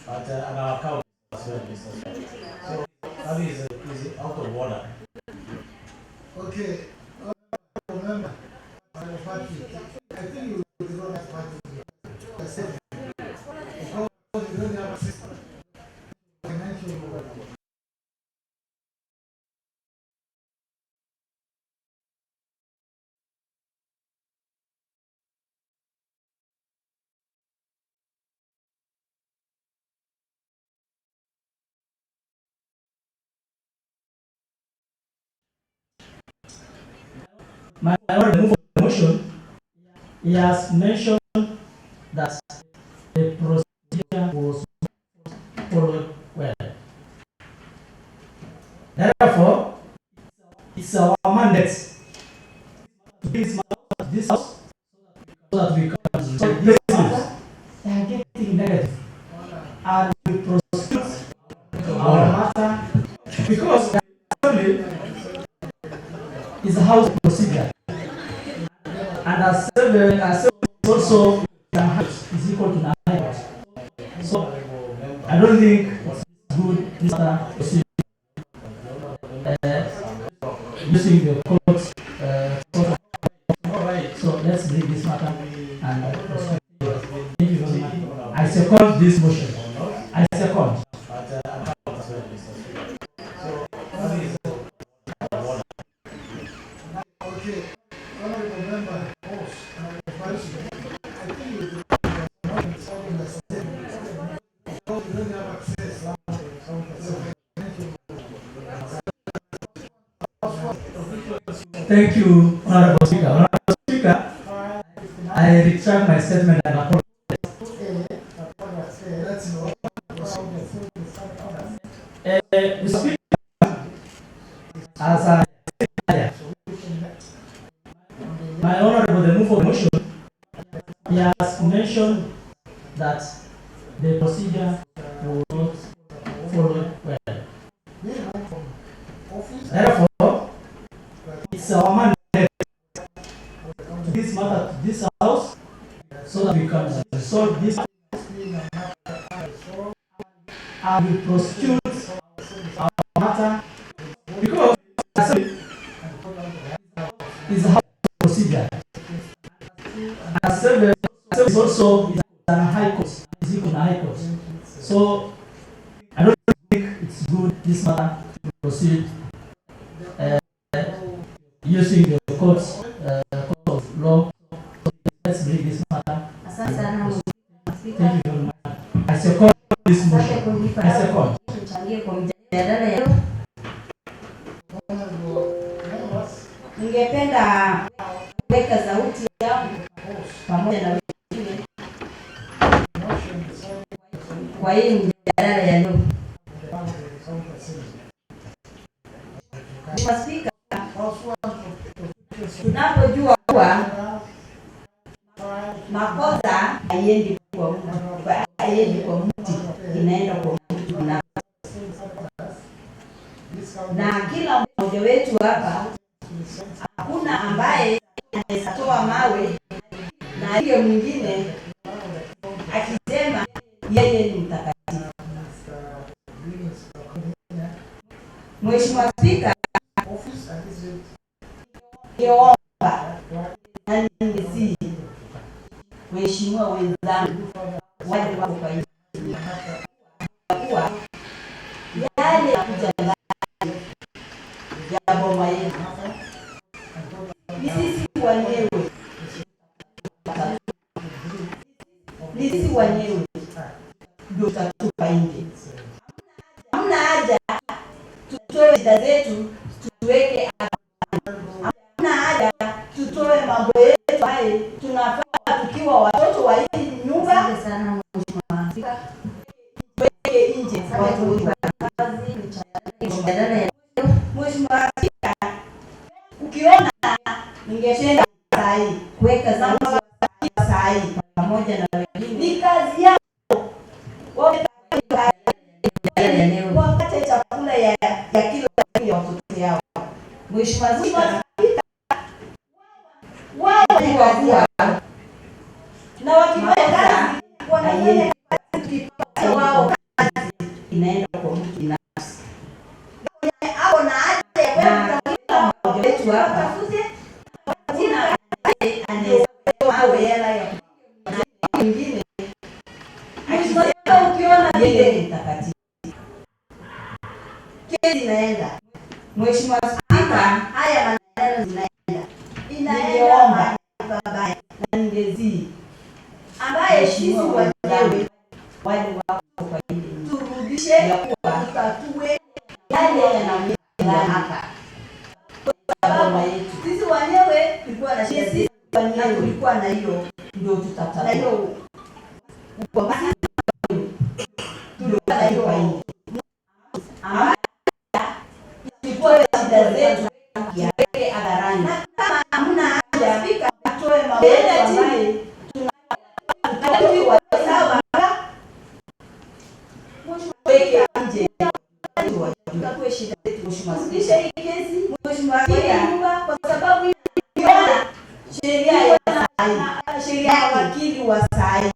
but our account is very business. So that is out of order. Okay. Remember, I think you will go that party. I said, because you don't have access to financial. My honorable motion, he has mentioned that the procedure was followed well. Therefore, it's our mandate to this house so that we can resolve this matter. They are getting negative. And we proceed our matter because only is a house procedure. And as also is equal to 9. So I don't think it's good this matter proceed using the court. So let's bring this matter and proceed. Thank you very much. I second this motion. I second. Okay. Honorable member, thank you, Honorable Speaker. Honorable Speaker, I retract my statement and apologize. The Speaker, as I said earlier, my Honorable, the move of motion, he has mentioned that the procedure was not followed well. Therefore, it's our mandate to this matter to this house so that we can resolve this and we prosecute our matter because it's a house procedure. And service is also a high court, is equal to high court. So I don't think it's good this matter to proceed using the court of law. Let's bring this matter. Thank you very much. I second this motion. I second. Ningependa kuweka sauti yangu pamoja na wengine kwa hii mjadala ya leo. Spika, tunapojua kuwa makosa haiendi kwa mtu, inaenda kwa mtu na kila mmoja wetu hapa, hakuna ambaye anatoa mawe na hiyo mwingine akisema yeye ni mtakatifu. Mheshimiwa Spika, niomba na ningesi Mheshimiwa wenzangu wale wako kwa hii kuwa yale yakuja ya boma yetu sisi wenyewe ndio tutatupa nje. Hamna haja tutoe shida zetu tuweke hapa. Hamna haja tutoe mambo yetu haya tunafaa tukiwa watoto wa hii nyumba sana. Tuweke nje watu wa kazi Mheshimiwa Spika, ukiona ningependa sahi kuweka sauti sahi pamoja na wengine, ni kazi yao wakati chakula ya kila ya watoto yao. Mheshimiwa Spika, wao ni wazia na wakifanya kazi wanafanya kazi wao inaenda kwa mtu binafsi. Hapo na haja ya kwenda kutafuta mmoja wetu hapa. Kuna anaweza awe hela ya mwingine. Ukiona vile mtakatifu. Kesi inaenda. Mheshimiwa Spika, haya maneno zinaenda. Inaenda baba na ngezi ambaye sisi wenyewe wale wako kwa ile turudishe ya kuwa tutatue yale yanamela hapa. Sababu yetu sisi wenyewe tulikuwa na shida, sisi wenyewe tulikuwa na hiyo, ndio tutatatua. Na hiyo ukomani tulikuwa na hiyo hapo. Ambaye tulikuwa shida zetu yake hadharani. Kama hamna haja Spika atoe mambo ambayo tunataka sawa weke nje kwa shida zetu. Mheshimiwa Spika, hii kesi Mheshimiwa Spika, kwa sababu sheria ya wakili wa sai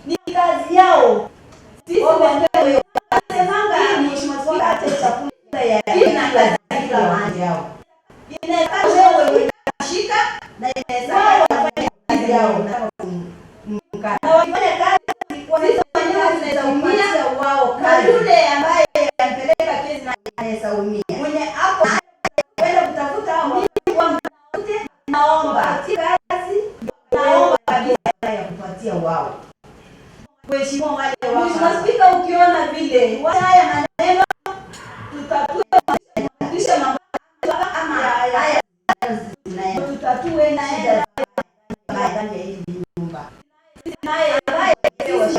ni kazi yao. Sisi wenyewe tunasemanga Mheshimiwa Spika hata chakula ya ina kazi kila mahali yao. Inaweza wewe unashika na inaweza kufanya kazi yao na mkata. Na wakifanya kazi kwa sisi wenyewe tunaweza umia wao kazi. Yule ambaye anapeleka kesi na anaweza umia. Mwenye hapo kwenda kutafuta hao kwa mtafute, naomba kazi, naomba kabisa ya kupatia wao. Mheshimiwa wale wao. Mheshimiwa Spika, ukiona vile haya maneno tutatue mambo ama haya tutatue na shida ndani ya hii nyumba. Naye wa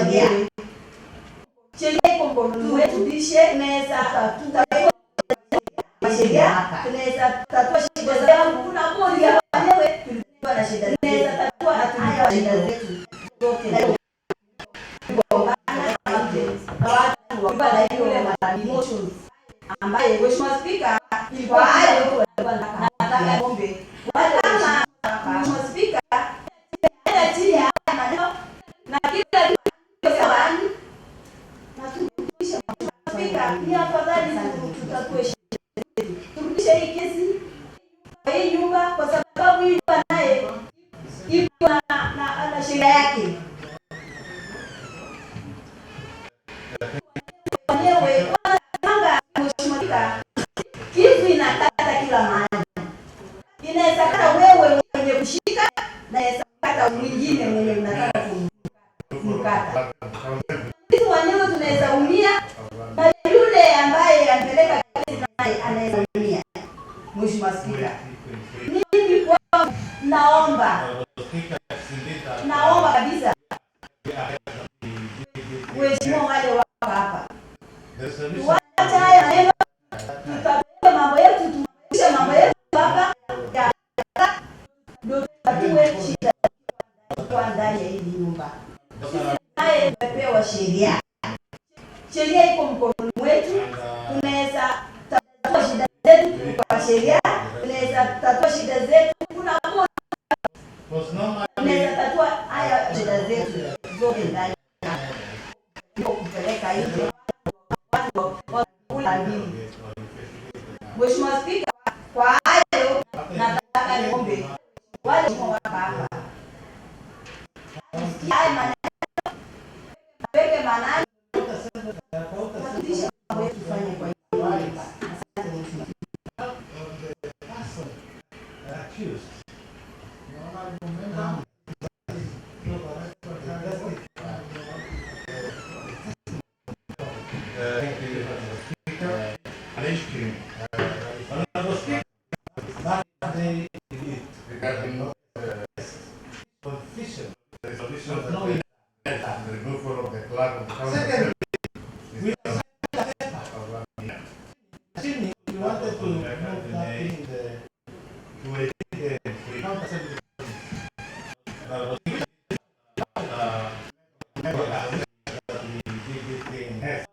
sheria iko mkononi wetu, dishe naweza tutatua sheria hapa, tunaweza tutatua shida zangu. Kuna bodi ya wenyewe tulikuwa na shida, tunaweza tatua haya shida zetu zote na kwa hiyo emotions ambaye Mheshimiwa Spika kwa hayo walikuwa nataka ngombe kama Mheshimiwa Spika enda chini ya maneno na kila kitu sawa na turudishe Spika, ni afadhali tutatue shida, turudishe hii kesi kwa hii nyumba, kwa sababu hii nyumba naye iko na sheria yake. Wenyewe wanapanga Mheshimiwa Spika, kitu inakata kila mahali. Inaweza kata wewe mwenye kushika na inaweza kata mwingine mwenye unataka kumkata. Sisi wenyewe tunaweza umia na yule ambaye anapeleka kesi naye anaweza umia. Mheshimiwa Spika, mimi kwa naomba kabisa Mheshimiwa wale wako hapa, tuache haya maneno, tutatue mambo yetu, tumishe mambo yetu hapa ya ndio tutatue shida kwa ndani ya hii nyumba. Naye tumepewa sheria, sheria iko mkononi wetu, tunaweza tatua shida zetu kwa sheria, tunaweza tatua shida zetu. Kuna tunaweza tatua haya shida zetu zote ndani kupeleka nje watu mbili. Mheshimiwa Spika, kwa hayo nataka niombe wale wako hapa haya maneno weke manani kuhakikisha mambo yetu tufanye kwa hiyo. Asante Mheshimiwa.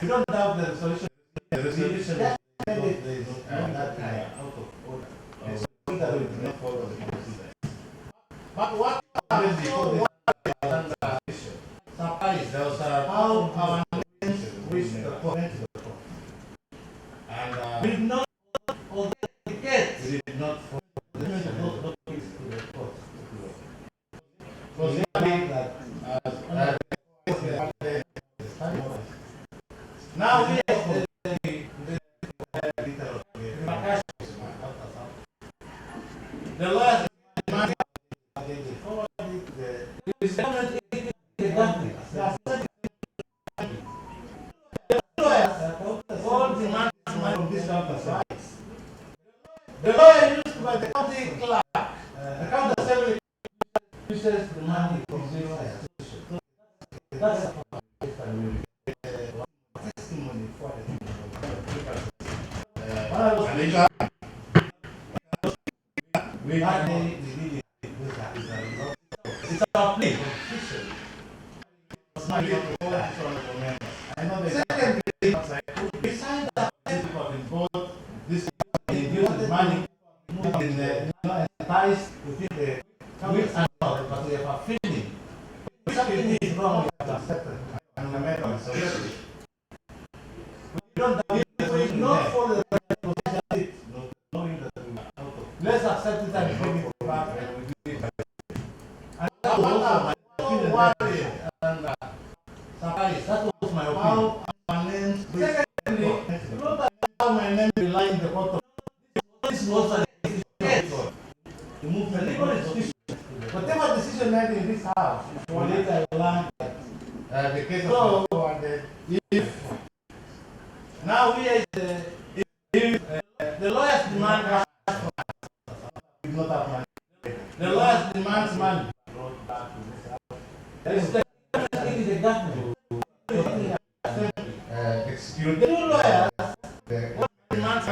We don't have the solution. The resolution is out of order. So that will not follow the procedure. But what happens before this issue? Surprise, there was how our wish the court Now we have the lawyers demand the government all demand money from this company. The lawyer used by the county clerk, the county assembly uses the money from this institution. That's a testimony for the we had it's our plea. I know the second besides that people involved this use money in ties within the with and out, but we have a feeling something is wrong with the sector and the mental solution. We don't not follow the right knowing that we are out of. Let's accept it and bring it back and we do it. And that was also my opinion and surprise. That was my opinion. Secondly, not allow my name to lie in the court of this was a decision. The movement legal institution. Whatever decision made in this house, for later I learned that the case of if now we are the lawyers demand we not have money. The lawyers demand money. It is the government. Excuse the lawyers. The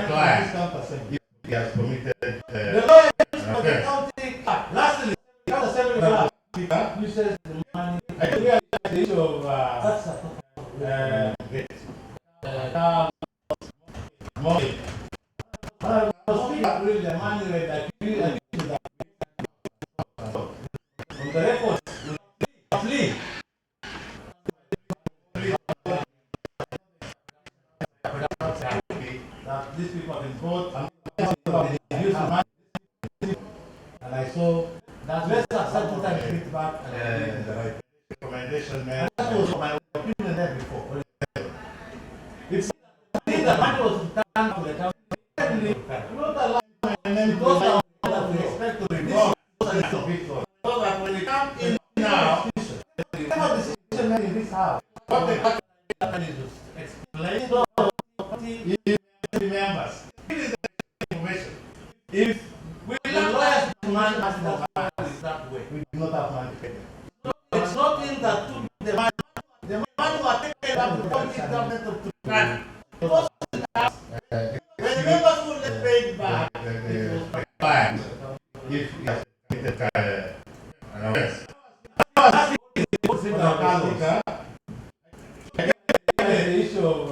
client. He has committed. The lawyers for the county. Lastly, the county assembly clerk uses the money. I think we are the issue of money. Really the money that you on the record, please. That these people have been bought and used money, and I saw that let's accept it and bring it back and the right recommendation, man. That was my opinion there before. It's the money was returned to the county. Not allow my name to go that we expect to revolve. So that when you come in now, whatever decision made in this house, what the company is explain to the members. This is the information. If we lawyers demand us more money that way, we do not have money to pay them. So it's nothing that took the money. The money was taken up the county government to grant. When the members would get paid back, it was fine. If the issue of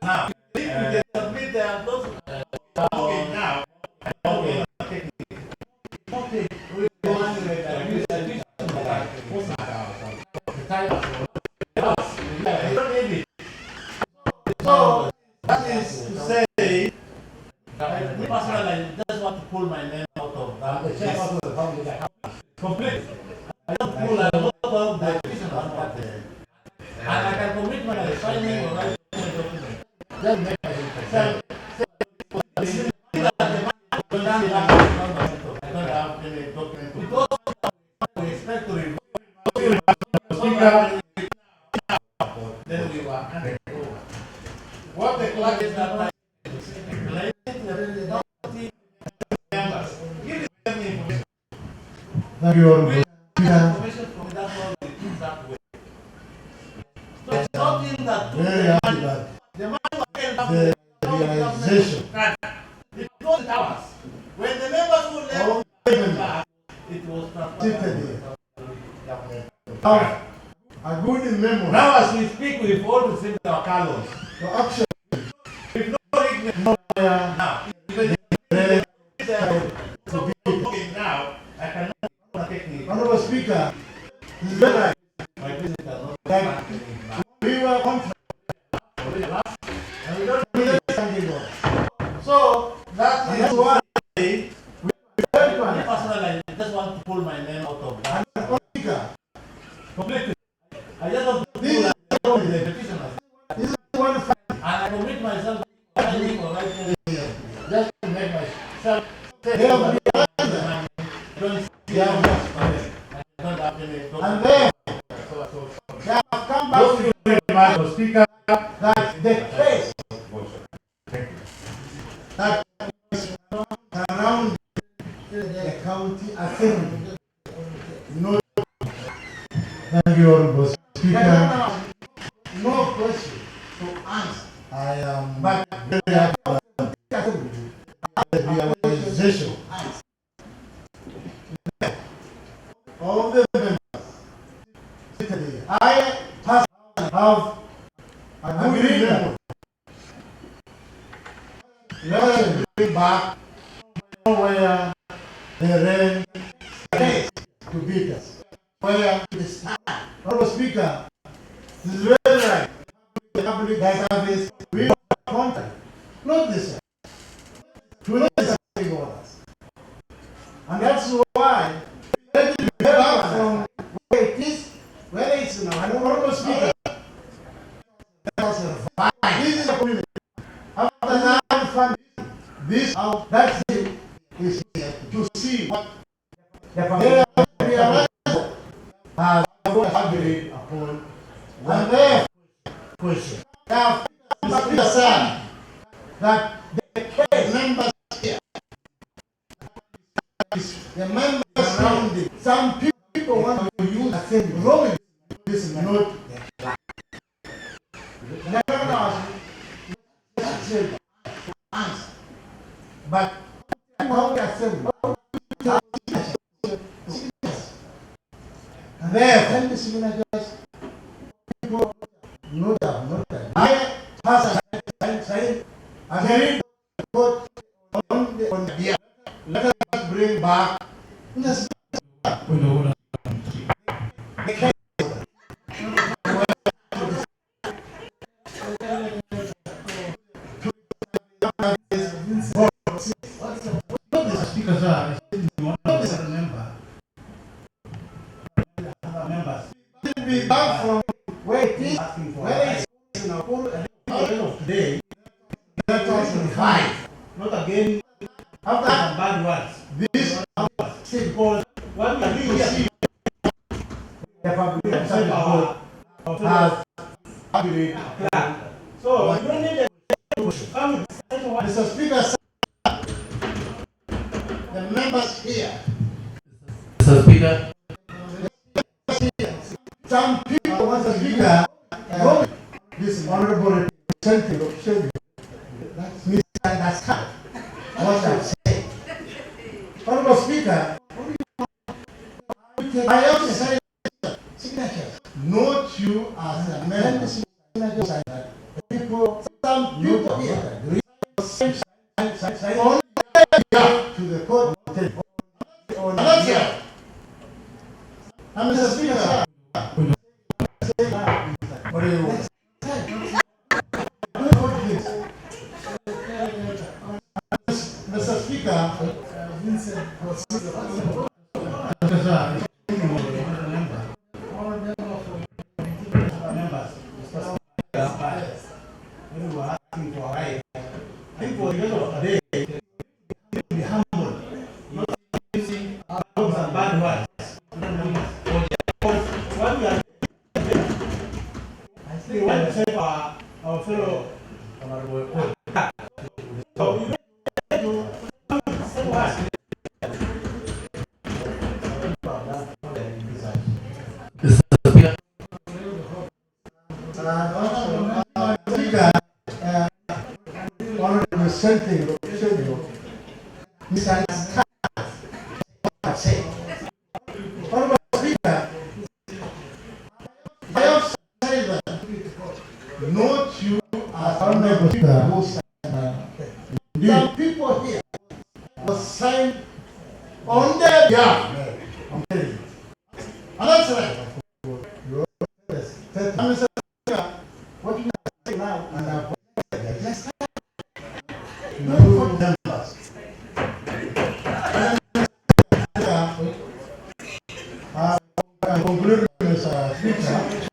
now, if they submit those okay now, okay, okay, we want so that is to say, me personally, I just want to pull my name out of that. Completely. I don't pull a lot of the decision on that. And I can commit my signing or writing a document. Just make my intention. I don't have any document. Because we expect to review. Then we were handed over. What the clerk is that time explain to the county members. Give them information. Thank you, Honorable. Information from that one that way. So it's nothing that took Very happy that the money was paid back the to the realization it was ours. When the members would let it back, it was transferred. have a good memory Now as we speak, we've all received our colors. to action. We've not ignorant now. Even To be now, I cannot take it. Honorable Speaker, this is very My visitor not like we were confident. and we don't We don't thank you. so that And is that's why why me personally I just want to pull my name out of that Honorable Speaker, completely. I just want to pull this that is out of the petitioners. this is one fight. Speaker, that the case that is around the county assembly. No, thank you, Honorable Speaker. No question to answer. I am very happy the realization of the members. I have agreed let us bring back where the rain is to beat us. Where it is time. Honorable Speaker, this is very right. The public service, we have contact. Not this one. To not this orders. And that's why let it be back from where it is, where it is now. And Honorable Speaker, this is a community. After that, fund this out, that's it, is here to see what the family realize has agreed upon. And their question. Now, Speaker said that the case members here, the members around it, some people want to use the same wrong. This is not the answer. But how the assembly and therefore the signatures people know that I pass a agreed vote on the beer. Let us bring back the case. Be back from where it is, where it is in our pool, and at the end of today, 2005. Not again after some bad words. This because what we are doing here, the public has agreed. So you don't need to come with Mr. Speaker, the members here. Mr. Speaker. Some people want to speaker this honorable representative of Shelby. Misunderstand what I'm saying. Honorable Speaker, I have to say signatures. Note you as a member. Signatures people, some people here on to the court on the and Mr. Speaker. What do you want? Mr. Speaker, Vincent our fellow honorable so we need to honorable Senting misunderstand what I'm saying. Honorable Speaker, I have said that note you as honorable Speaker who signed. Some people here will sign on their behalf. I'm telling you. And that's right. Mr. Speaker, what you say now and I've let's start. No members. I conclude, Mr. Speaker.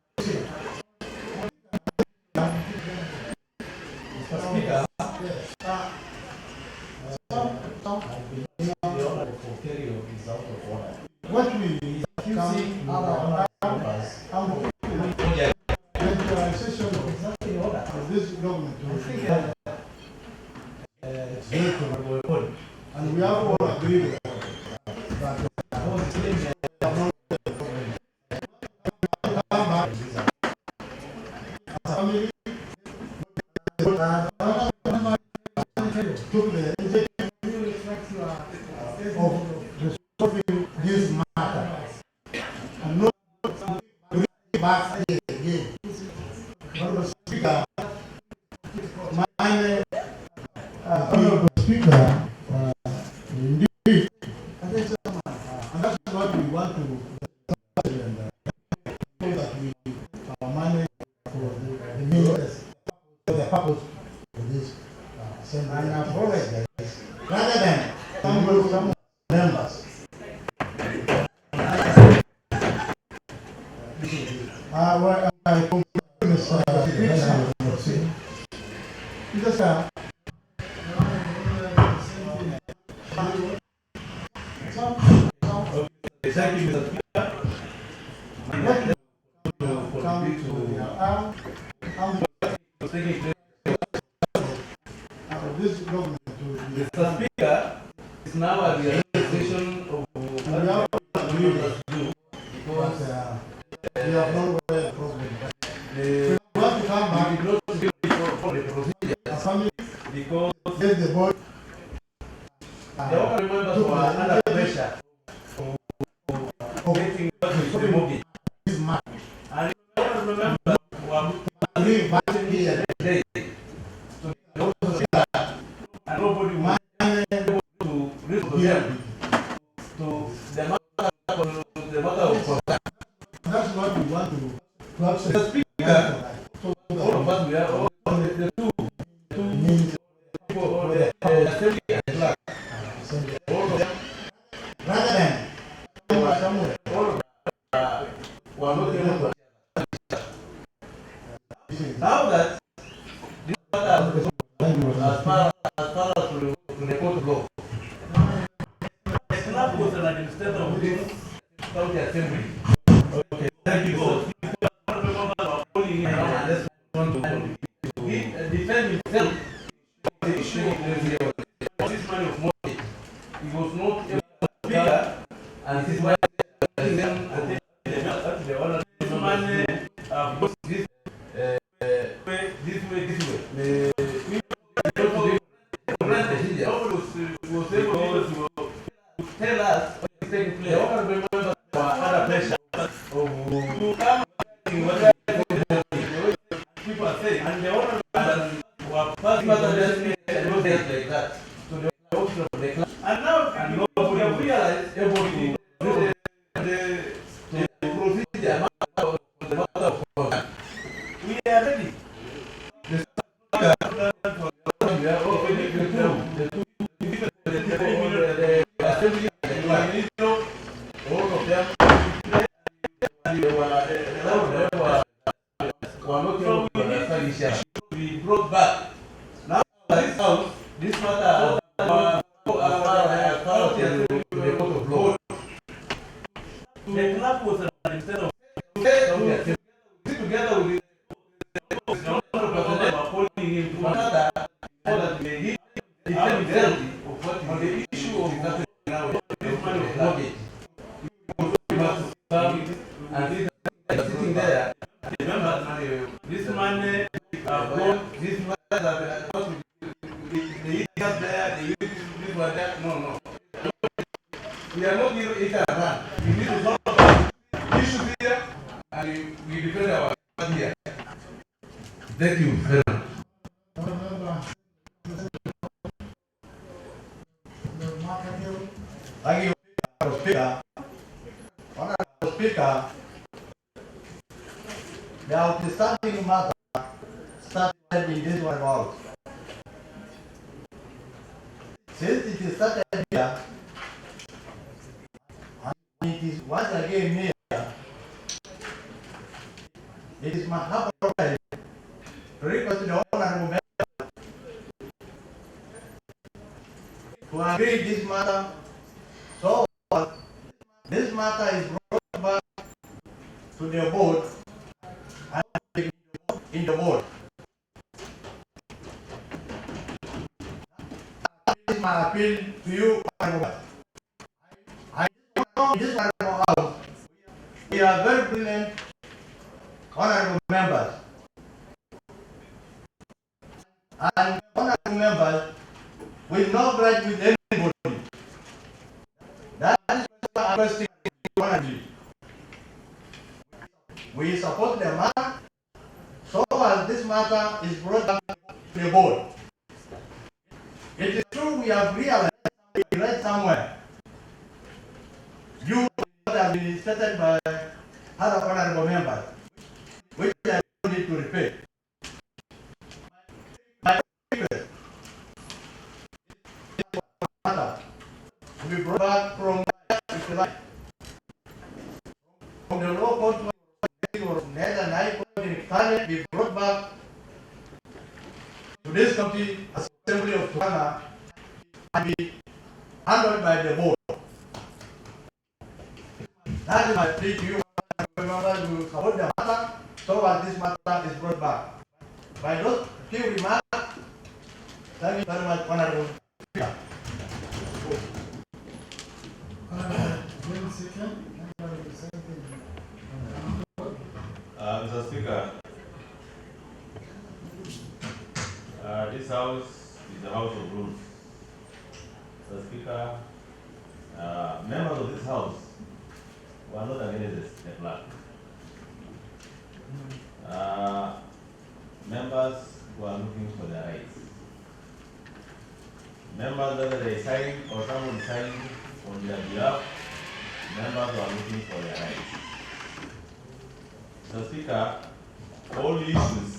this document I to think it's very good. And we have all agreed with that. Come back. Family took the initiative of resolving this matter and not bring it back here again. Honorable Speaker, Honorable Speaker, indeed, and that's what we want to so that we manage for the means for the purpose of this assembly. And I apologize. Rather than some members. Well, I compromise because Thank you, Mr. Speaker. come to this government to Mr. Speaker, it's now a realization of what we have to do because we have no way problem. the We want to come back we did not give for the procedure as family because get the board. the other members were under pressure of getting back to the mortgage. This man And the other members were bring back here. today to the office and nobody was able to reach to them to the matter of concern. That's what we want to have. Mr. Speaker, all of us we are all the two people or the assembly and clerk. All of them Rather than somewhere. all of were not able to. Now that this matter has as far as to the court of law, the clerk was an administrator of this county assembly. Okay, thank you. So, he defend himself. The issue of this man of mortgage. He was not able to speak and his wife this man goes this way, this way, this way. Was able to tell us what is taking place. All the members were under pressure to come people are saying, and the other members were passing those days like that to the office of the class. And now we have realized able to do the procedure of the matter of concern. We are ready. The we are all ready. The assembly, all of them, and they were not able to understand this issue. We brought back. Now, this house, this matter, as far as the court of law. The clerk was an administrator together with the calling him to another so that he defend himself on the issue of this man of mortgage. He must serve and this sitting there. Remember, this man brought this man that the idiots there, the this one there. No. We are not here each other. We need to solve issues here and we defend our here. Thank you very much. Thank you, Honorable Speaker. Honorable Speaker, the outstanding matter started in this one about. Since it is started here, and it is once again here, it is my humble right to request the honorable member to agree this matter. So this matter is brought back to the board and in the board. is my appeal to you. I know this honorable house, we are very brilliant, honorable members. And honorable members will not grudge with anybody. That is why I'm requesting honorably. We support the man so as this matter is brought back to the board. It is true we have realized, we read somewhere, you have been stated by other honorable members, which I don't need to repeat. My request matter to be brought back from the law court or Nether High Court in Italy be brought back to this county assembly of Ghana and be handled by the board. That is my plea to you, members, you support the matter so as this matter is brought back. By those few remarks, thank you very much, Honorable Speaker. Mr. Speaker, this house is a house of rules. Mr. Speaker, members of this house were not against the flag. Members were looking for their rights. Members, whether they sign or someone signed on their behalf, members were looking for their rights. Mr. Speaker, all issues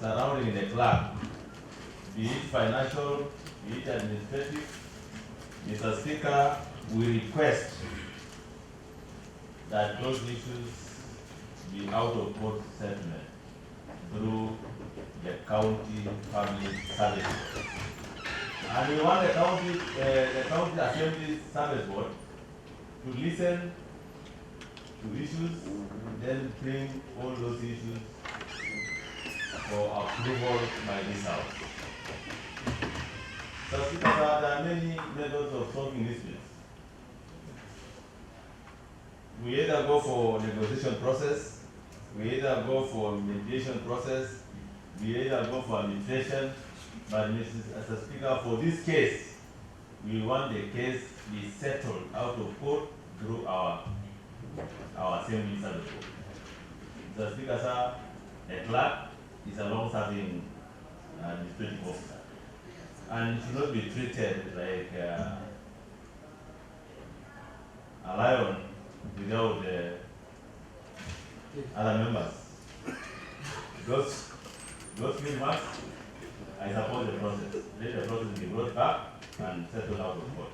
surrounding the club, be it financial, be it administrative, Mr. Speaker, we request that those issues be out of court settlement through the county public service. And we want the county assembly service board to listen to issues, then bring all those issues for approval by this house. So Speaker, there are many methods of solving disputes. We either go for negotiation process, we either go for mediation process, we either go for arbitration, but Mr. Speaker, for this case, we want the case be settled out of court through our assembly service board. Mr. Speaker, sir, a clerk is a long-serving administrative officer, and should not be treated like a lion without other members. Those few remarks, I support the process. Let the process be brought back and settled out of court.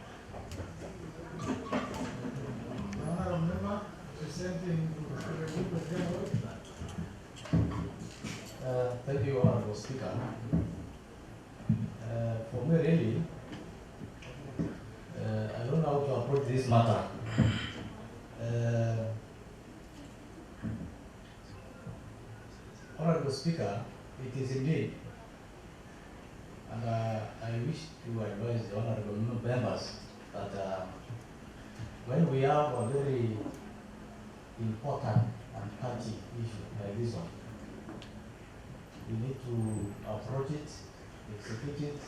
Thank you, Honorable Speaker. For me, really, I don't know how to approach this matter. Honorable Speaker, it is indeed, and I wish to advise the honorable members that when we have a very important and touchy issue like this one, we need to approach it, execute it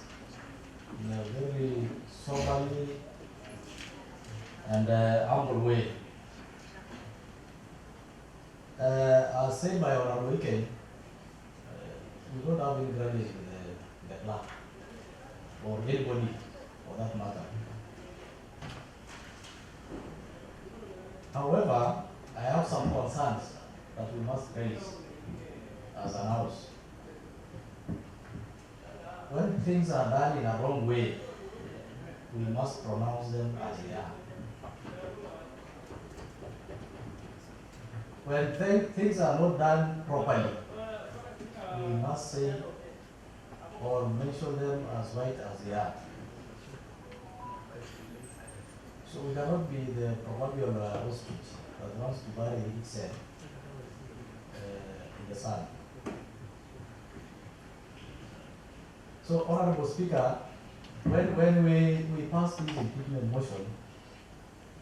in a very soberly and humble way. As said by Honorable Ike, we don't have any grudges with the clerk or anybody for that matter. However, I have some concerns that we must raise as an house. When things are done in a wrong way, we must pronounce them as they are. When things are not done properly, we must say or mention them as right as they are. So we cannot be the proverbial ostrich that wants to bury itself in the sun. So, Honorable Speaker, when we passed this impeachment motion,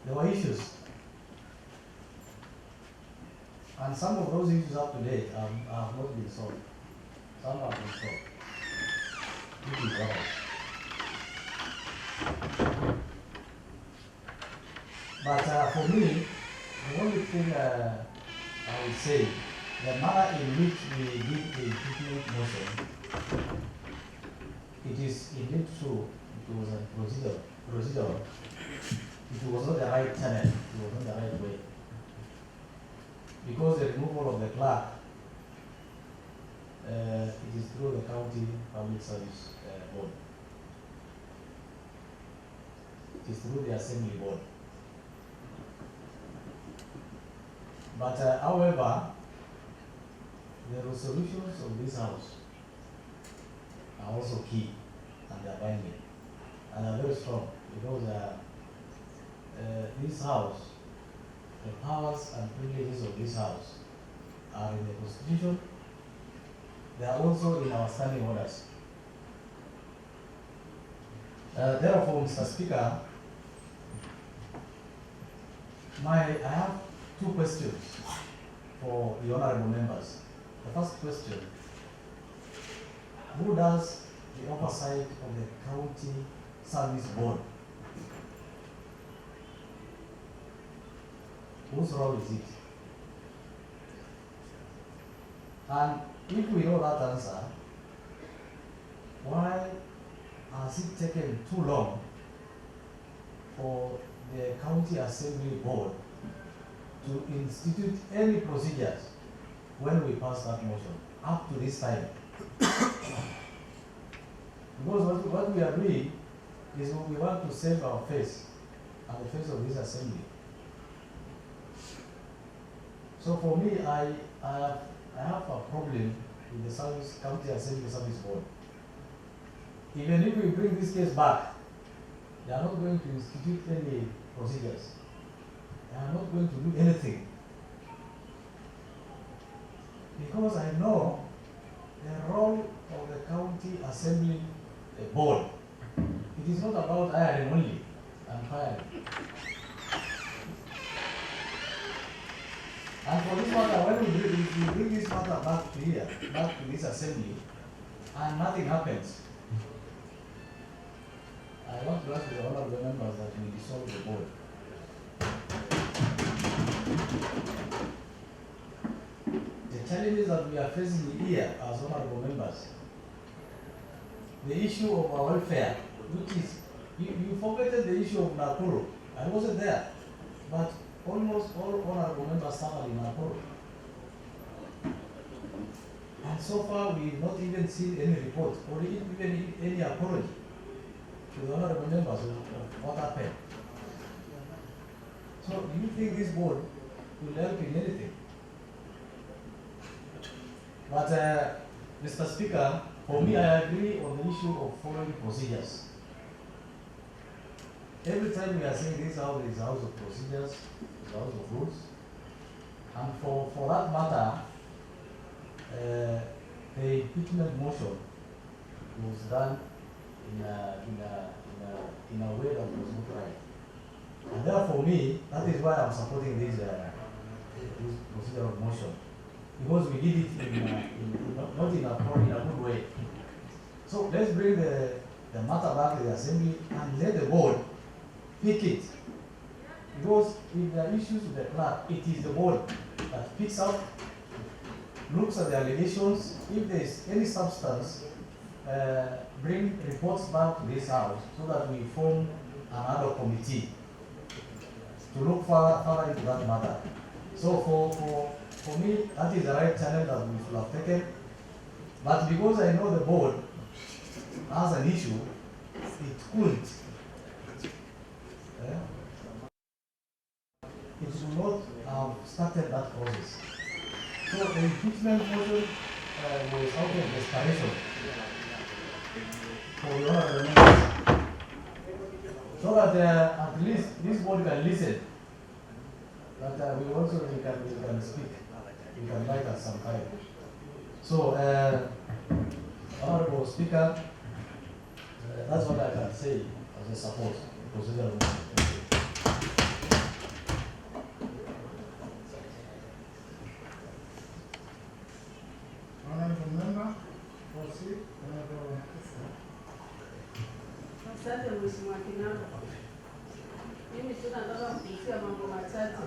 there were issues. And some of those issues up to date have not been solved. Some have been solved. Which is wrong. But for me, the only thing I would say, the manner in which we did the impeachment motion, it is indeed true. It was a procedural. It was not the right channel. It was not the right way. Because the removal of the clerk, it is through the county public service board. It is through the assembly board. But however, the resolutions of this house are also key and they are binding and are very strong because this house, the powers and privileges of this house are in the Constitution. They are also in our standing orders. Therefore, Mr. Speaker, I have two questions for the honorable members. The first question: who does the oversight of the county service board? Whose role is it? And if we know that answer, why has it taken too long for the county assembly board to institute any procedures when we pass that motion up to this time? Because what we are doing is we want to save our face and the face of this assembly. So for me, I have a problem with the service, county assembly service board. Even if we bring this case back, they are not going to institute any procedures. They are not going to do anything. Because I know the role of the county assembly board. It is not about hiring only and firing. And for this matter, when we bring this matter back to here, back to this assembly, and nothing happens, I want to ask the honorable members that we dissolve the board. The challenges that we are facing here as honorable members, the issue of our welfare, which is, you forgotten the issue of Nakuru. I wasn't there, but almost all honorable members suffered in Nakuru. And so far, we've not even seen any report or even any apology to the honorable members of what happened. So, do you think this board will help in anything? But, Mr. Speaker, for me, I agree on the issue of following procedures. Every time we are saying this house is a house of procedures, it's a house of rules, and for that matter, the impeachment motion was done in a way that was not right. And therefore, me, that is why I'm supporting this procedural motion, because we did it not in a good way. So let's bring the matter back to the assembly and let the board pick it. Because if there are issues with the clerk, it is the board that picks up, looks at the allegations. If there is any substance, bring reports back to this house so that we form another committee to look further into that matter. So for me, that is the right channel that we should have taken. But because I know the board has an issue, it couldn't. It should not have started that process. So the impeachment motion was out of desperation for the honorable members, so that at least this board can listen. But we also can speak. We can write at some time. So, Honorable Speaker, That's what I can say as a support. Procedural motion. Honorable member, proceed. Honorable Asante Mheshimiwa Kinana. Mimi tunataka kugusia mambo machache.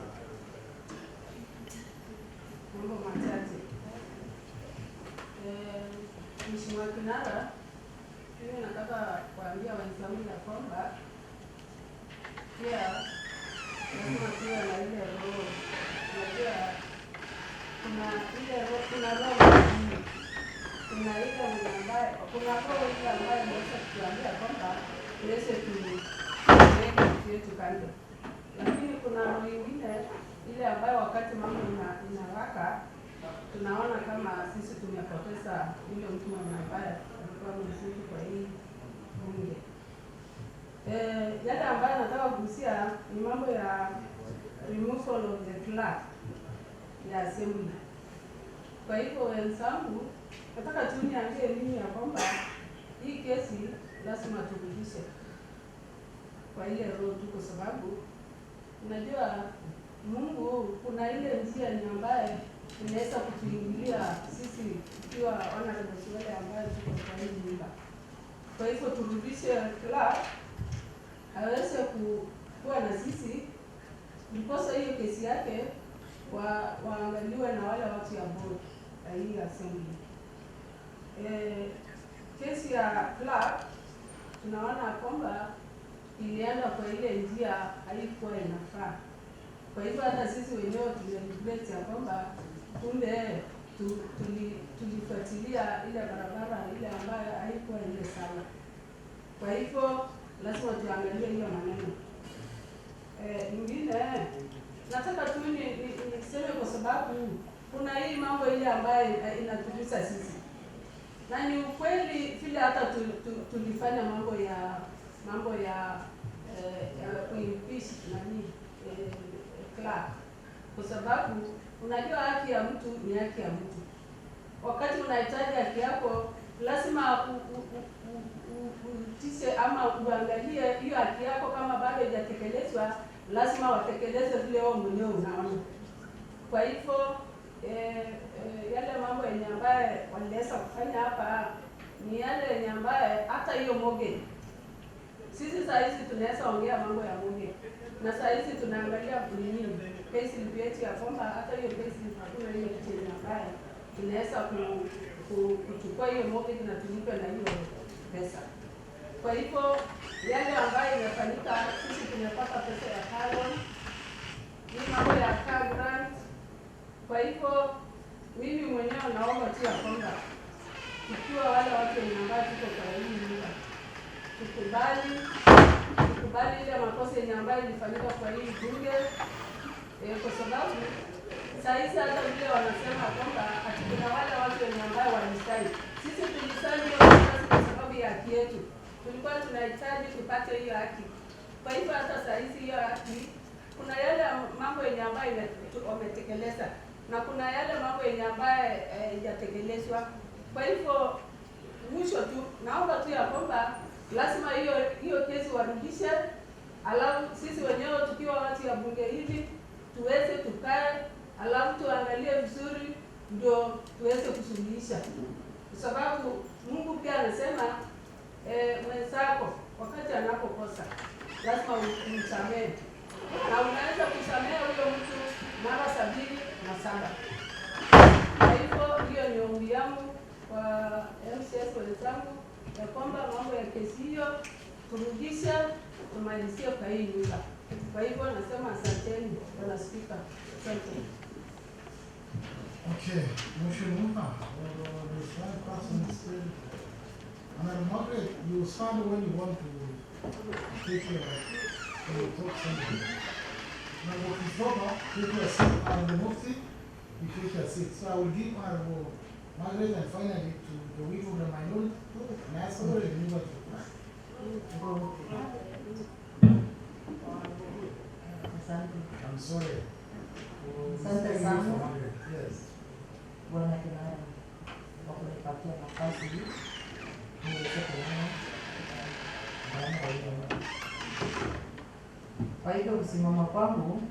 Mheshimiwa Kinara, mimi nataka kuambia wenzangu ya kwamba pia lazima tuwe na ile roho. Unajua kuna ile roho, kuna roho nyingi. Kuna ile ambaye kuna roho ile ambayo inaweza kutuambia kwamba tuweze kuweka vitu yetu kando. Lakini kuna roho nyingine ile ambayo wakati mambo inawaka tunaona kama sisi tumepoteza ile mtu ambaye alikuwa mzuri kwa hii bunge. Yale ambayo nataka kugusia ni mambo ya removal of the clerk ya assembly. Kwa hivyo wenzangu, nataka tu niambie mimi ya kwamba hii kesi lazima turudishe kwa ile roho tu, kwa sababu unajua Mungu kuna ile njia ni ambaye inaweza kutuingilia sisi ikiwa honorable wale ambayo tuko kwa hii nyumba. Kwa hivyo turudishe clerk aweze kuwa na sisi, ndiposa hiyo kesi yake waangaliwe na wale watu ya board ya hii assembly. Kesi ya clerk tunaona kwamba ilienda kwa ile njia haikuwa inafaa. Kwa hivyo hata sisi wenyewe tuliregret ya kwamba kumbe tulifuatilia ile barabara ile ambayo haikuwa ile sana. Kwa hivyo lazima tuangalie hiyo maneno. Ingine nataka tu niseme kwa sababu kuna hii mambo ile ambayo inatugusa sisi. Na ni ukweli vile hata tulifanya mambo ya kuimpeach nani clerk, kwa sababu unajua haki ya mtu ni haki ya mtu. Wakati unahitaji haki yako lazima utise ama uangalie hiyo haki yako, kama bado haijatekelezwa lazima watekeleze vile wao mwenyewe unaona. Kwa hivyo yale mambo yenye ambaye waliweza kufanya hapa ni yale yenye ambaye hata hiyo mortgage. Sisi saa hizi tunaweza ongea mambo ya mortgage. Na saa hizi tunaangalia nini payslip yetu ya kwamba hata hiyo payslip hakuna ile kitu ambaye inaweza kuchukua hiyo mortgage na tulipe na hiyo pesa. Kwa hivyo yale ambayo imefanyika, sisi tumepata pesa ya car loan, hii mambo ya car grant. Kwa hivyo mimi mwenyewe naomba tu ya kwamba ikiwa wale watu ambao tuko kwa hii nyumba tukubali ile makosa yenye ambayo ilifanyika kwa hii bunge, kwa sababu saa hizi hata vile wanasema kwamba ati kuna wale watu wenye ambao walisaini. Sisi tulisaini kwa sababu ya haki yetu, tulikuwa tunahitaji tupate hiyo haki. Kwa hivyo hata saa hizi hiyo haki, kuna yale mambo yenye ambayo wametekeleza na kuna yale mambo yenye ambayo hayajatekelezwa. Kwa hivyo mwisho tu naomba tu ya kwamba lazima hiyo kesi warudishe, alafu sisi wenyewe tukiwa watu ya bunge hili tuweze tukae, alafu tuangalie vizuri ndio tuweze kusuluhisha. Kwa sababu Mungu pia anasema mwenzako wakati anapokosa lazima umsamehe. Na unaweza kusamehe huyo mtu mara 77. Kwa hivyo hiyo ni ombi yangu kwa MCS wenzangu ya kwamba mambo ya kesi hiyo turudishe, tumalizie kwa hii nyumba. Kwa hivyo nasema asanteni Bwana Spika. Asante. Okay, motion over. There's one person still. Margaret, you stand when you want to take your talk something. Now what is over, take your seat, and the mufti, you take your seat. So I will give Honorable Margaret and finally to the whip of the minority and ask them to deliver to the class. I'm sorry. Asante sana. Yes. Bwana Kinara kwa kunipatia nafasi hii niweze kuona Kwa hivyo kusimama kwangu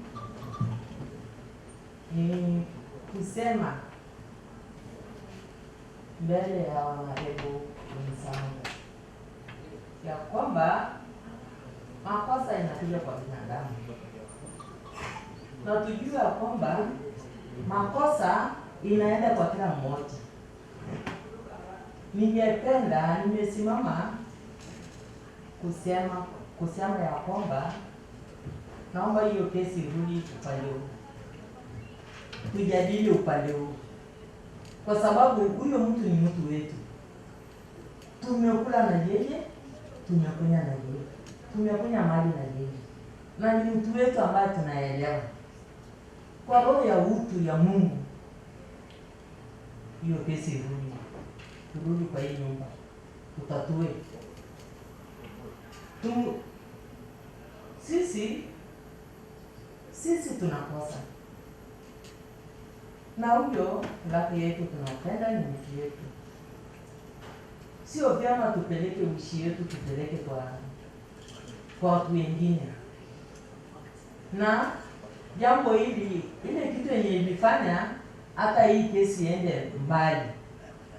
ni kusema mbele ya wanahebu wenzangu ya kwamba makosa inakuja kwa binadamu, na tujue ya kwamba makosa inaenda kwa kila mmoja. Ningependa nimesimama kusema ya kwamba naomba hiyo kesi irudi upande huu, tujadili upande huu, kwa sababu huyo mtu ni mtu wetu. Tumekula na yeye, tumekunya na yeye, tumekunya mali na yeye, na ni mtu wetu ambaye tunaelewa kwa roho ya utu ya Mungu. Hiyo kesi irudi, turudi kwa hii nyumba, tutatue. Sisi tunakosa, na huyo rafiki yetu tunapenda, ni mtu yetu. Sio vyema tupeleke uishi yetu, tupeleke kwa watu wengine. Na jambo hili, ile kitu yenye ilifanya hata hii kesi iende mbali,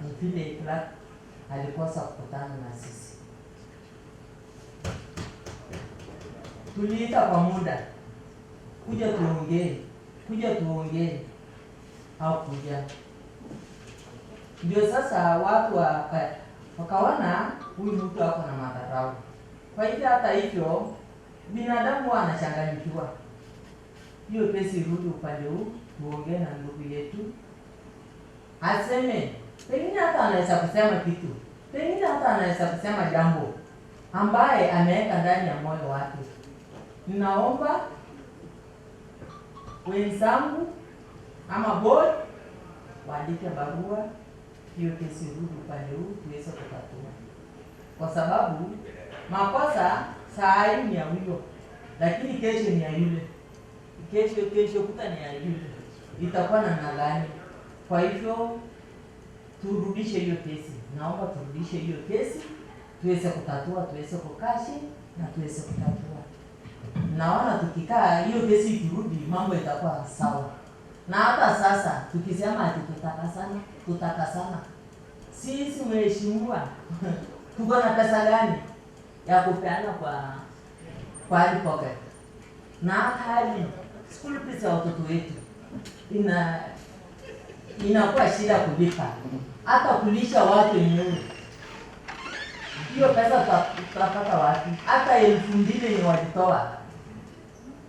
ni vile Clark alikosa kukutana na sisi. Tuliita kwa muda, kuja tuongee, au kuja. Ndio sasa watu wakaona huyu mtu ako na madharau. Kwa hivyo hata hivyo binadamu anachanganyikiwa. Hiyo kesi irudi upande huu, tuongee na ndugu yetu, aseme, pengine hata anaweza kusema kitu, pengine hata anaweza kusema jambo ambaye ameweka ndani ya moyo wake. Ninaomba wenzangu ama board waandike barua, hiyo kesi irudi upande huu, tuweze kutatua, kwa sababu makosa saa hii ni ya huyo, lakini kesho ni ya yule, kesho kuta ni ya yule, itakuwa na gani? Kwa hivyo turudishe hiyo kesi. Naomba turudishe hiyo kesi, tuweze kutatua, tuweze kukashi na tuweze kutatua. Naona tukikaa hiyo kesi ikirudi, mambo itakuwa sawa. Na hata sasa tukisema ati tutakasana, sisi mheshimiwa tuko na pesa gani ya kupeana kwa hali pocket? Na hali school fees ya watoto wetu inakuwa shida kulipa, hata kulisha watu wenyewe. Hiyo pesa tutapata wapi? Hata 2,000 yenye walitoa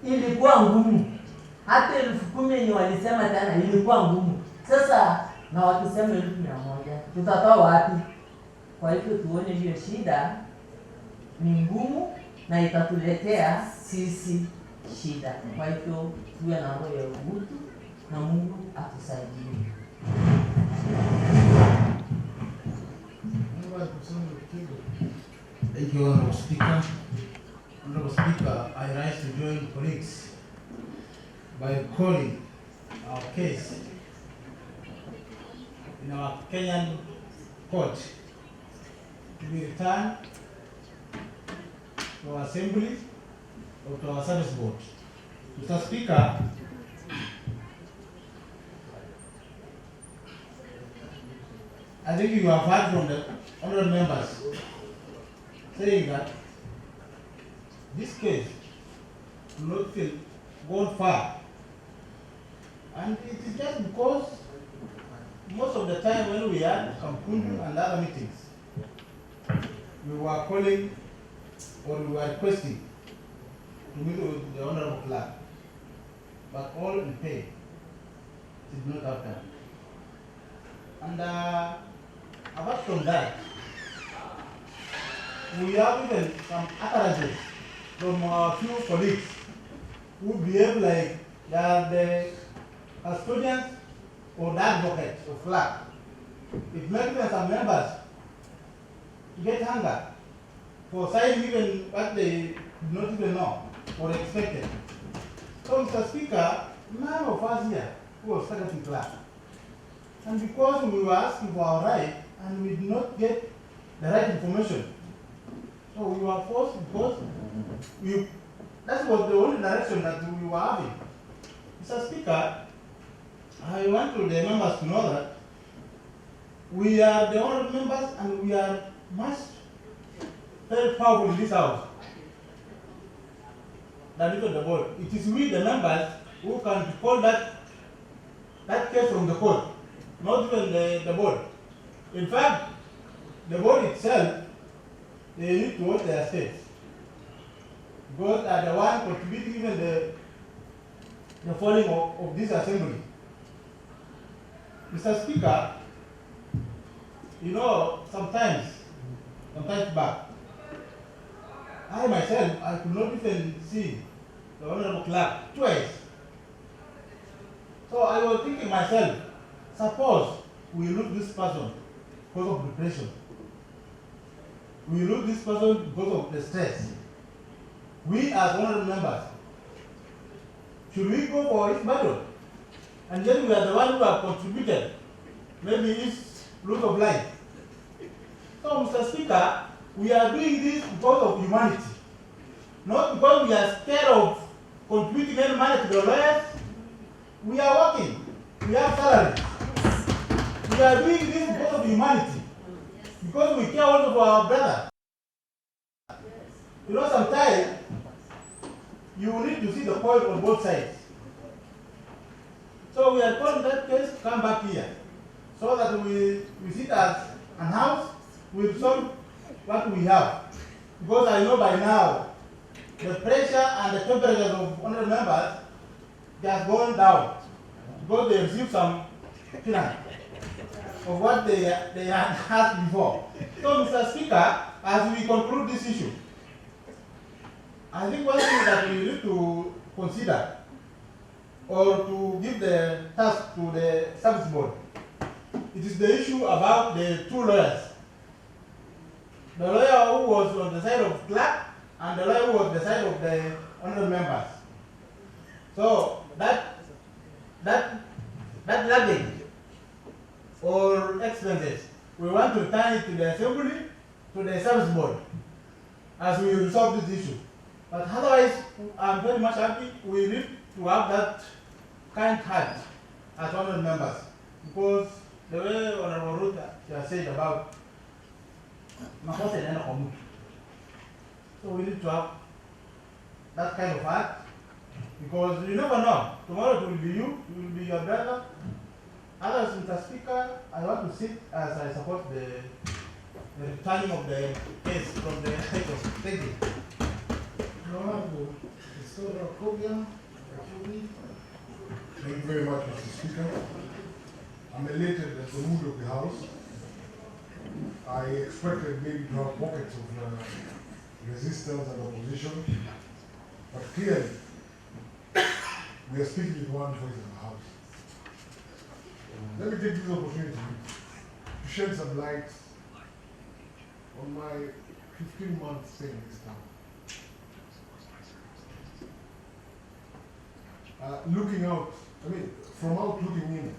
ilikuwa ngumu, hata 10,000 yenye walisema tena ilikuwa ngumu. Sasa na wakisema 1,100 tutatoa wapi? Kwa hivyo tuone hiyo shida ni ngumu na itatuletea sisi shida. Kwa hivyo tuwe na roho ya utu na Mungu atusaidie. Thank you, Honorable Speaker. Honorable Speaker, I rise to join colleagues by calling our case in our Kenyan court to be returned to our assembly or to our service board. Mr. Speaker, I think you have heard from the honorable members saying that this case will not feel gone far, and it is just because most of the time when we had Kampundu and other meetings, we were calling or we were requesting to meet with the Honorable Clark, but all in vain. It did not happen. And apart from that, we have even some utterances from our few colleagues who behave like they are the custodians or the advocates of Clark. It makes even some members get hunger for signing even what they did not even know or expected. So, Mr. Speaker, none of us here who was secretary Clark. And because we were asking for our right and we did not get the right information, so we were forced because we That was the only direction that we were having. Mr. Speaker, I want to the members to know that we are the honorable members and we are much very powerful in this house than even the board. It is we, the members, who can call that case from the court, not even the board. In fact, the board itself, they need to watch their states. Because they are the one contributing even the falling of this assembly. Mr. Speaker, you know, sometimes back, I myself, I could not even see the Honorable Clerk twice. So I was thinking myself, suppose we lose this person because of depression. We lose this person because of the stress. We as honorable members, should we go for his battle? And then we are the one who have contributed, maybe his loss of life. So, Mr. Speaker, we are doing this because of humanity, not because we are scared of contributing any money to the lawyers. We are working, we have salaries. We are doing this because of humanity, because we care also for our brother. You know, sometimes you need to see the point on both sides. So we are calling that case to come back here, so that we sit as an house, we resolve what we have. Because I know by now, the pressure and the temperatures of honorable members, they have gone down, because they received some finance of what they had asked before. So, Mr. Speaker, as we conclude this issue, I think one thing that we need to consider, or to give the task to the service board, it is the issue about the two lawyers. The lawyer who was on the side of clerk and the lawyer who was on the side of the honorable members. So that luggage or expenses, we want to turn it to the assembly, to the service board, as we resolve this issue. But otherwise, I'm very much happy. We need to have that kind heart as honorable members, because the way Honorable Ruth has said about makosa inaenda kwa mtu. So we need to have that kind of heart, because you never know. Tomorrow it will be you, it will be your brother. Others, Mr. Speaker, I want to sit as I support the returning of the case from the High Court. Thank you. Thank you very much, Mr. Speaker. I'm elated at the mood of the House. I expected maybe to have pockets of resistance and opposition, but clearly we are speaking with one voice in the House. Let me take this opportunity to shed some light on my 15-month stay in this town. Looking out, from out looking in,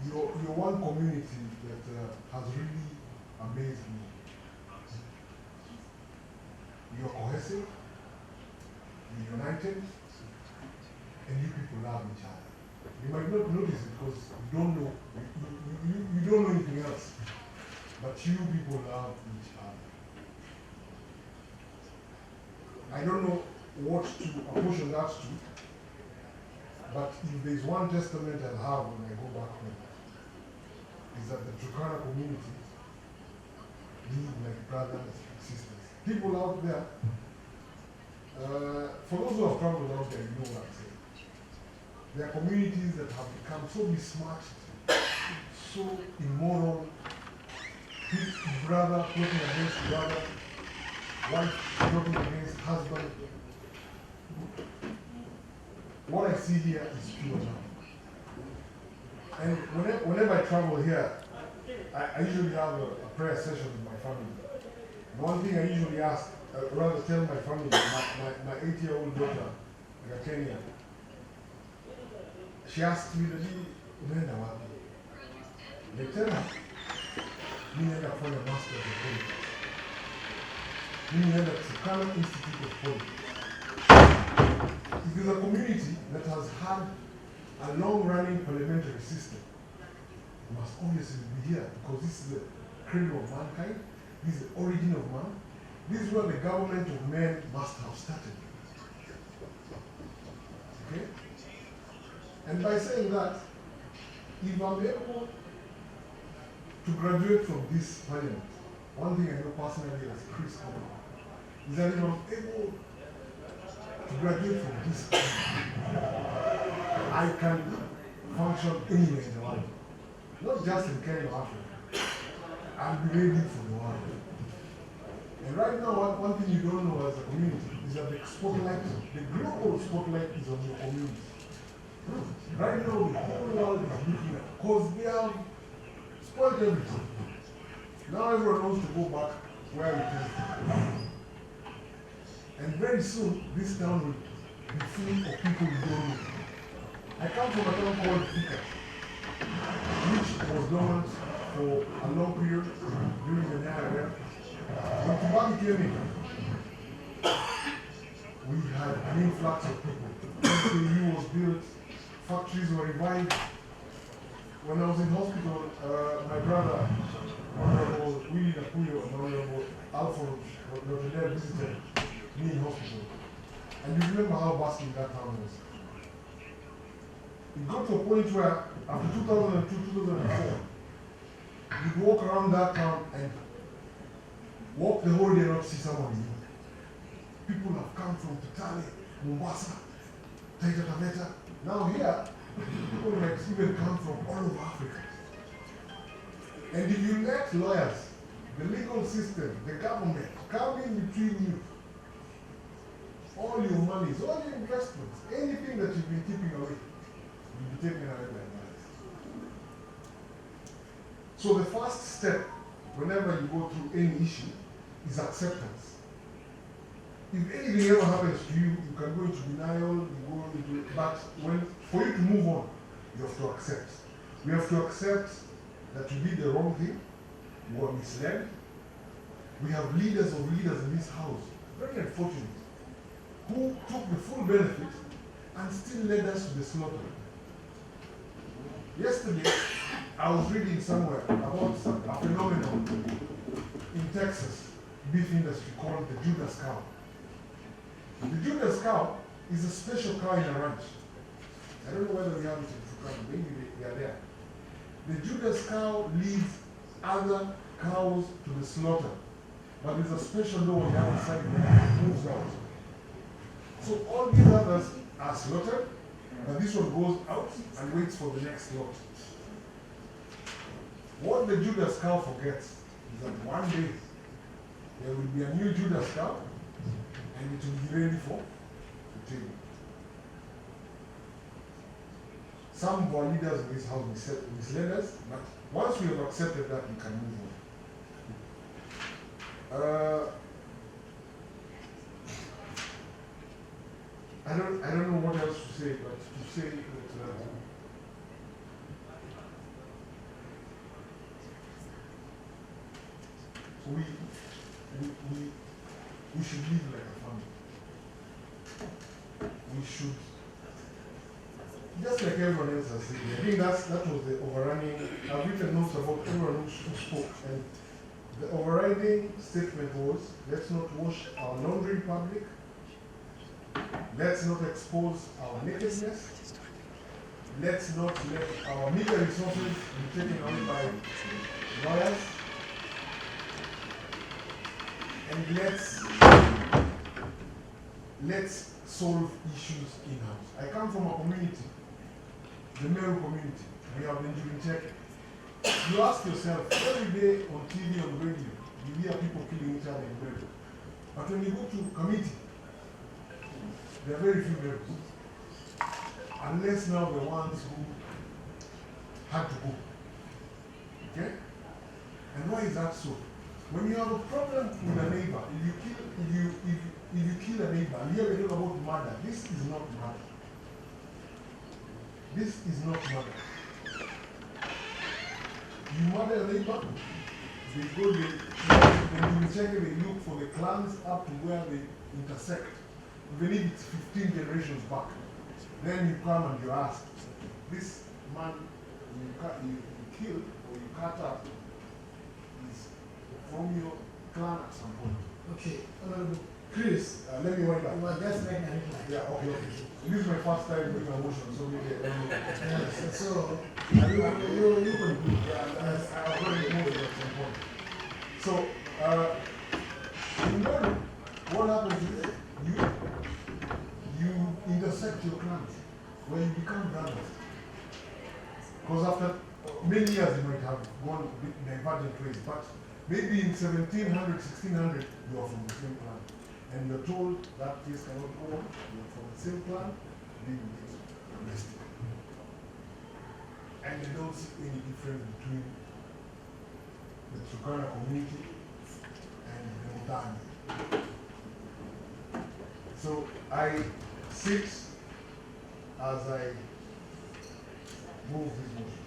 you're one community that has really amazed me. You're cohesive, you're united, and you people love each other. You might not notice it because you don't know, you don't know anything else, but you people love each other. I don't know what to apportion that to, but if there's one testament I'll have when I go back home, is that the Turkana community live like brothers and sisters. People out there, for those who have traveled out there, you know what I'm saying. There are communities that have become so besmirched, so immoral, brother plotting against brother, wife plotting against husband. What I see here is pure love. And whenever I travel here, I usually have a prayer session with my family. One thing I usually ask, rather tell my family, my 8-year-old daughter, Kenya, she asked me, unaenda wapi? They tell her, mimi naenda kufanya master's degree. meaning that Turkana Institute of Politics. It is a community that has had a long-running parliamentary system. It must obviously be here because this is the cradle of mankind. This is the origin of man. This is where the government of men must have started. Okay? And by saying that, if I'm able to graduate from this parliament, one thing I know personally as Chris Coleman is that if I'm able to graduate from this parliament, I can function anywhere in the world. Not just in Kenya or Africa. I'll be ready for the world. And right now, one thing you don't know as a community is that the spotlight, the global spotlight is on your community. Right now, the whole world is looking at, because they have spoiled everything. Now everyone wants to go back where it is. And very soon, this town will be full of people who don't know. I come from a town called Fika, which was dormant for a long period during the Nile era. When Kibaki came in, we had an influx of people. MKU was built, factories were revived. When I was in hospital, my brother, Honorable Willie Napuyo and Honorable Alphonse Notre Dame visited me in hospital. And you remember how bustling that town was. It got to a point where, after 2002, 2004, you'd walk around that town and walk the whole day and not see someone new. People have come from Kitale, Mombasa, Taita Taveta. Now here, people like even come from all over Africa. And if you let lawyers, the legal system, the government come in between you, all your monies, all your investments, anything that you've been keeping away, will be taken away by lawyers. So the first step, whenever you go through any issue, is acceptance. If anything ever happens to you, you can go into denial, but for you to move on, you have to accept. We have to accept that you did the wrong thing, you were misled. We have leaders of leaders in this house, very unfortunate, who took the full benefit and still led us to the slaughter. Yesterday, I was reading somewhere about a phenomenon in Texas, beef industry called the Judas cow. The Judas cow is a special cow in a ranch. I don't know whether we have it in Turkana, maybe they are there. The Judas cow leads other cows to the slaughter, but there's a special law on the other side that moves out. So all these others are slaughtered, but this one goes out and waits for the next lot. What the Judas cow forgets is that one day there will be a new Judas cow and it will be ready for the table. Some of our leaders in this house misled us, but once we have accepted that, we can move on. I don't know what else to say, but to say that we should live like a family. We should, just like everyone else has said, I think that was the overrunning. I've written notes about everyone who spoke, and the overriding statement was, let's not wash our laundry in public, let's not expose our nakedness, let's not let our meager resources be taken away by lawyers, and let's solve issues in-house. I come from a community, the Meru community. We have been doing check. You ask yourself, every day on TV, on radio, you hear people killing each other in Meru. But when you go to committee, there are very few Merus. Unless now the ones who had to go. Okay? And why is that so? When you have a problem with a neighbor, if you kill a neighbor, and here we talk about murder, this is not murder. This is not murder. You murder a neighbor, they go, and you check it, they look for the clans up to where they intersect. Even if it's 15 generations back. Then you come and you ask, this man you killed or you cut up is from your clan at some point. Okay, Honorable Chris, Let me wind up. you are just making a reply. Yeah, okay. This is my first time doing a motion, so maybe I don't know. Yes, so, you conclude. Yes, I'll go into motion at some point. So, in Meru, what happens is you intersect your clans, where you become brothers. Because after many years you might have gone a bit divergent ways, but maybe in 1700, 1600, you are from the same clan. And you're told that case cannot go on, you're from the same clan, being domestic. And they don't see any difference between the Turkana community and the Mutani. So I sit as I move this motion.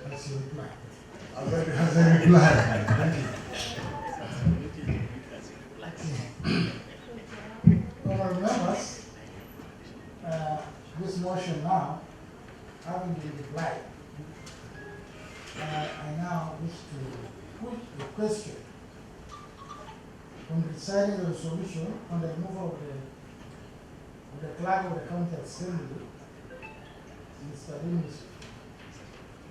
That's your reply. As I reply. Thank you. Honorable members, this motion now, having been replied, I now wish to put the question on deciding the resolution on the removal of the clerk of the county assembly, Mr. Dennis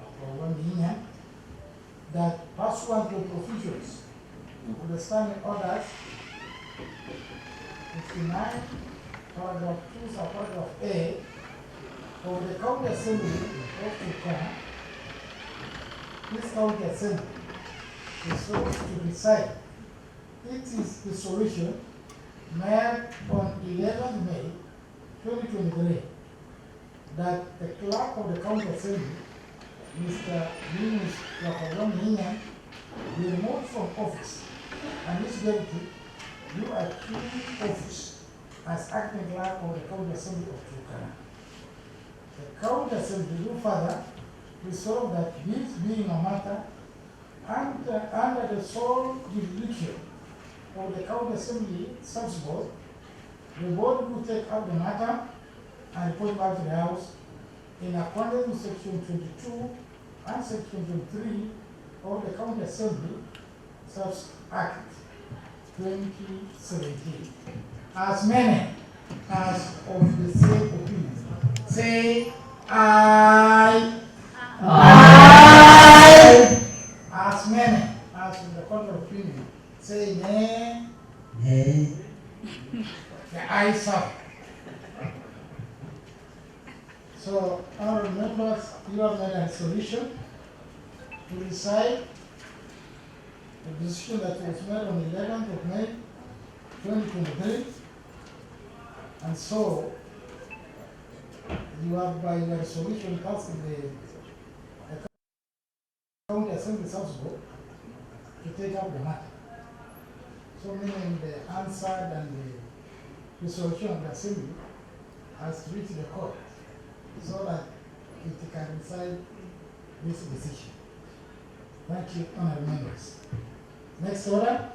Okwawaninya, that pursuant to provisions of the standing orders 59, paragraph 2, subparagraph A of the county assembly of Turkana, this county assembly is supposed to decide. It is the solution made on 11 May 2023 that the clerk of the county assembly, Mr. Linus Lakawaminya, be removed from office and his deputy do accused office as acting clerk of the county assembly of Turkana. The county assembly do further resolve that this being a matter under the sole jurisdiction of the county assembly subboard, the board will take up the matter and report back to the House in accordance with section 22 and section 23 of the county assembly subs act 2017. As many as of the same opinion say aye. Aye. As many as of the contrary opinion say nay. Nay. The ayes have. So, honorable members, you have made a resolution to decide the decision that was made on 11th of May 2023, and so you have by your resolution asking the county assembly subboard to take up the matter. So meaning the answer and the resolution of the assembly has to reach the court so that it can decide this decision. Thank you, honorable members. Next order.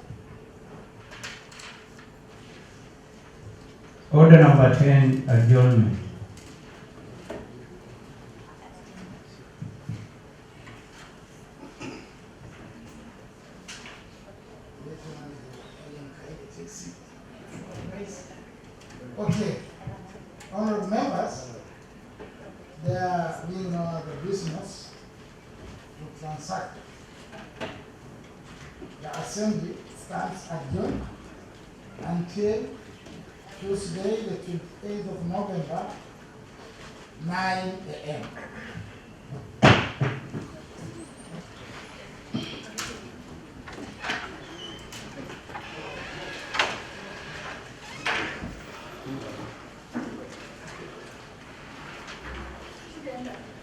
Order number 10, adjournment. Okay, honorable members, there being no other business to transact, the assembly stands adjourned until Tuesday, the 28th of November, 9 a.m. Thank you.